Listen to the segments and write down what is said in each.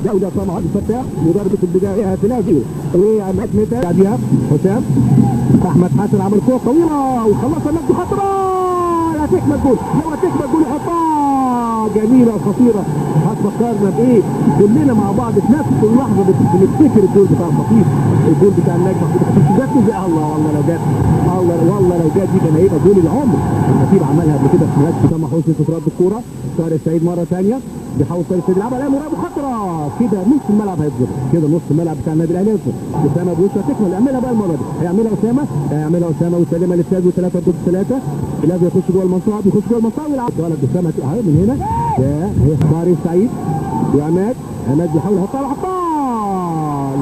جودة طبعا عبد الفتاح وضربة البداية فلافيو وعماد متى بعديها حسام احمد حسن عمل كوره طويله وخلصها مجدي خطره لا تكمل جول لو تكمل جول يحطها جميله وخطيره. هتفكرنا بايه كلنا مع بعض في نفس اللحظه بنفتكر الجول بتاع الخطيب الجول بتاع النجم جت الله والله لو جت والله لو جت دي كان هيبقى جول العمر. الخطيب عملها قبل كده في ماتش سامح حسني في ترد الكوره. طارق السعيد مره ثانيه بيحاول طارق السعيد يلعبها لا مراد خطره كده نص الملعب هيتظبط كده نص الملعب بتاع النادي الاهلي هيتظبط. اسامه بوشه تكمل يعملها بقى المره دي هيعملها اسامه وسلمها لفلافيو 3 ضد 3. فلافيو يخش جوه المنطقه ويلعب ولد اسامه اهي من هنا هي طارق السعيد وعماد بيحاول يحطها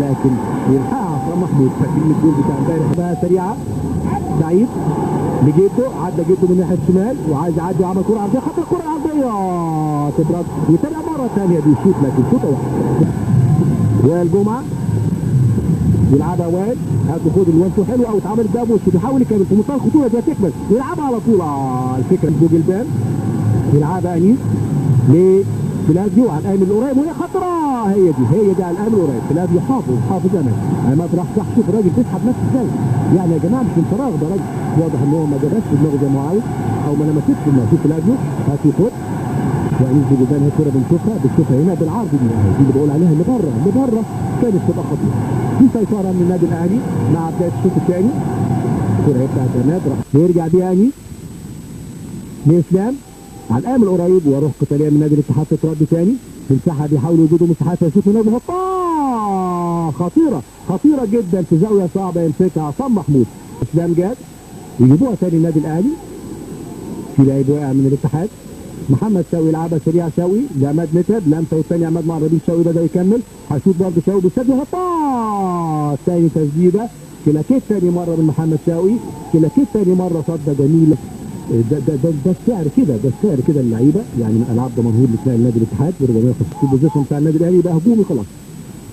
لكن يلحقها عصام محمود. فاكرين الجول بتاع امبارح بقى سريعه سعيد لجيته عدى جيته من ناحيه الشمال وعايز يعدي وعمل كره عرضيه خط الكره العرضيه تضرب وترجع مره ثانيه بيشوط لكن شوطه واحده. والجمعه يلعبها واد هتاخد الوانتو حلو قوي اتعملت ده بوش بيحاول يكمل في منطقه الخطوره دي تكمل يلعبها على طول الفكره بوجلبان يلعبها انيس فلافيو على الامن القريب وهي خطره هي دي على الامن القريب. فلافيو حافظ امام راح صح. شوف الراجل بيسحب نفسه ازاي يعني يا جماعه مش من فراغ ده راجل واضح ان هو ما جابش في دماغه زي ما هو عاوز او ما لمستش في دماغه. شوف فلافيو هاتي خد يعني دي جدا هي كوره بنشوفها هنا بالعرض دي اللي بقول عليها اللي بره كانت تبقى خطيره. في سيطره من النادي الاهلي مع بدايه الشوط الثاني. الكوره هي بتاعت عماد راح يرجع بيها اني لاسلام على الامن القريب وروح قتاليه من نادي الاتحاد تترد ثاني في مساحه بيحاولوا يوجدوا مساحات يشوفوا نادي يحطها خطيره جدا في زاويه صعبه يمسكها عصام محمود. اسلام جاد يجيبوها ثاني النادي الاهلي في لعيب واقع من الاتحاد. محمد شوقي يلعبها سريع شوقي لعماد متعب لمسه والثاني عماد معرضين شوقي بدا يكمل هيشوط برضه شوقي بالسد يحطها ثاني تسديده كلاكيت ثاني مره من محمد شوقي كلاكيت ثاني مره صده جميله. ده السعر كده اللعيبه يعني من العاب ضمنهور لتلاقي النادي الاتحاد ب 450 البوزيشن بتاع النادي الاهلي يبقى هجومي خلاص.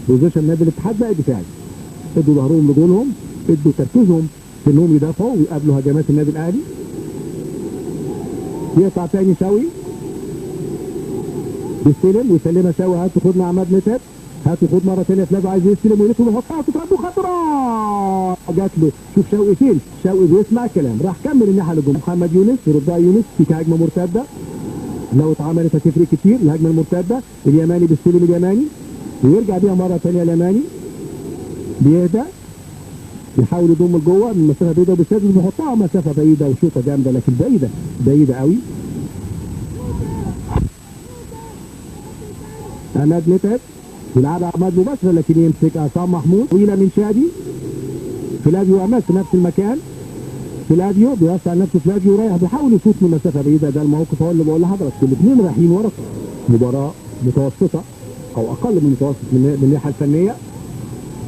بوزيشن النادي الاتحاد بقى دفاعي ادوا ظهرهم لجولهم ادوا تركيزهم في انهم يدافعوا ويقابلوا هجمات النادي الاهلي. يقطع تاني شوقي بيستلم ويسلمها شوقي هاتوا خد مع عماد متعب هاتوا خد مره ثانيه فلافيو عايز يستلم ويلف ويحطها تتردوا خطره جات له. شوف شوقي فين شوقي بيسمع الكلام راح كمل الناحيه الهجوم. محمد يونس يردها يونس في هجمه مرتده لو اتعملت هتفرق كتير. الهجمه المرتده اليماني بيستلم اليماني ويرجع بيها مره ثانيه اليماني بيهدى يحاول يضم لجوه من مسافه بعيده وبالسادس بيحطها مسافه بعيده وشوطه جامده لكن بعيده قوي. عماد متعب يلعبها عماد مباشره لكن يمسك عصام محمود طويله من شادي. فلافيو وعماد في نفس المكان فلافيو بيوسع نفسه فلافيو رايح بيحاول يشوط من مسافه بعيده. ده الموقف هو اللي بقول لحضرتك الاثنين رايحين ورا مباراه متوسطه او اقل من متوسط من الناحيه الفنيه.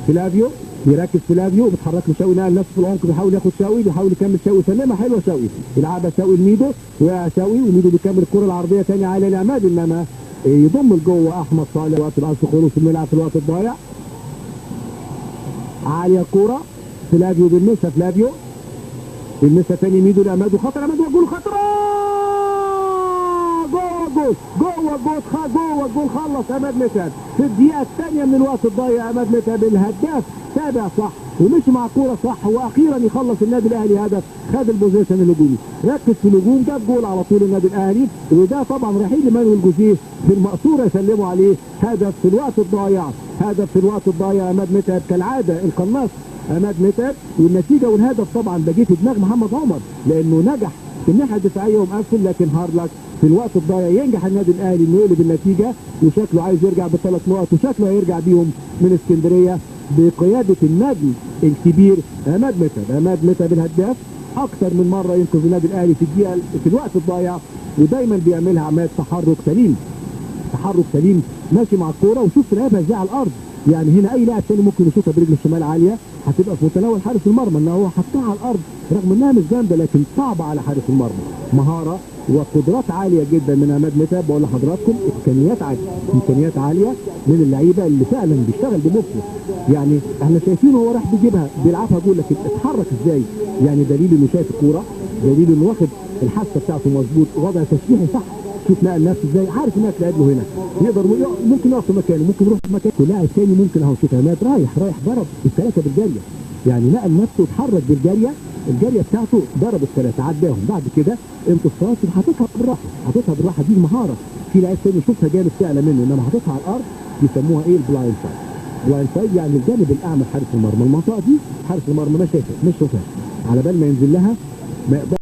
فلافيو بيركز فلافيو بيتحرك له شوقي نقل نفسه في العمق بيحاول ياخد شوقي بيحاول يكمل شوقي سلمها حلوه شوقي يلعبها شوقي لميدو وقع شوقي وميدو بيكمل الكره العرضيه ثاني على العماد انما يضم لجوه احمد صالح وقت العصر خلص الملعب في الوقت الضايع. عاليه الكوره فلافيو بالمسها فلافيو بالمسها ثاني ميدو لعماد وخطر عماد وجول خطره جوه الجول خلص عماد متعب في الدقيقه الثانيه من الوقت الضايع. عماد متعب الهداف تابع صح ومشي مع الكوره صح واخيرا يخلص النادي الاهلي هدف. خد البوزيشن الهجومي ركز في الهجوم جاب جول على طول النادي الاهلي وده طبعا رحيل مانويل جوزيه في المقصوره يسلموا عليه هدف في الوقت الضايع. عماد متعب كالعاده القناص عماد متعب والنتيجه والهدف طبعا ده جه في دماغ محمد عمر لانه نجح في الناحيه الدفاعيه ومقفل لكن هارلك في الوقت الضايع ينجح النادي الاهلي انه يقلب النتيجه وشكله عايز يرجع بالثلاث نقط وشكله هيرجع بيهم من اسكندريه بقياده النجم الكبير عماد متعب الهداف اكثر من مره ينقذ النادي الاهلي في الوقت الضايع ودايما بيعملها عماد تحرك سليم ماشي مع الكوره وشوف لعبها ازاي على الارض. يعني هنا اي لاعب ثاني ممكن يشوطها برجله الشمال عاليه هتبقى في متناول حارس المرمى انه هو حطها على الارض رغم انها مش جامده لكن صعبه على حارس المرمى. مهاره وقدرات عاليه جدا من عماد متعب بقول لحضراتكم امكانيات عاليه من اللعيبه اللي فعلا بيشتغل بمخه. يعني احنا شايفينه هو راح بيجيبها بيلعبها جول لكن اتحرك ازاي يعني دليل انه شايف الكوره دليل انه واخد الحاسه بتاعته مظبوط وضع تشريحي صح شوف نقل نفسه ازاي، عارف انها تلعب له هنا، يقدر ممكن يقف في مكانه، ممكن يروح في مكانه، ولاعب تاني ممكن اهو شوف عماد رايح ضرب الثلاثه بالجاريه، يعني نقل نفسه اتحرك بالجاريه، الجاريه بتاعته ضرب الثلاثه عداهم، بعد كده امتصاص وحاططها بالراحه، دي مهاره، في لعيب تاني يشوفها جامد تعلى منه، انما حاططها على الارض بيسموها ايه؟ البلايند سايد. البلايند سايد يعني الجانب الاعمى حارس المرمى، المنطقه دي حارس المرمى مش شايفها على بال ما ينزل لها ما يقدر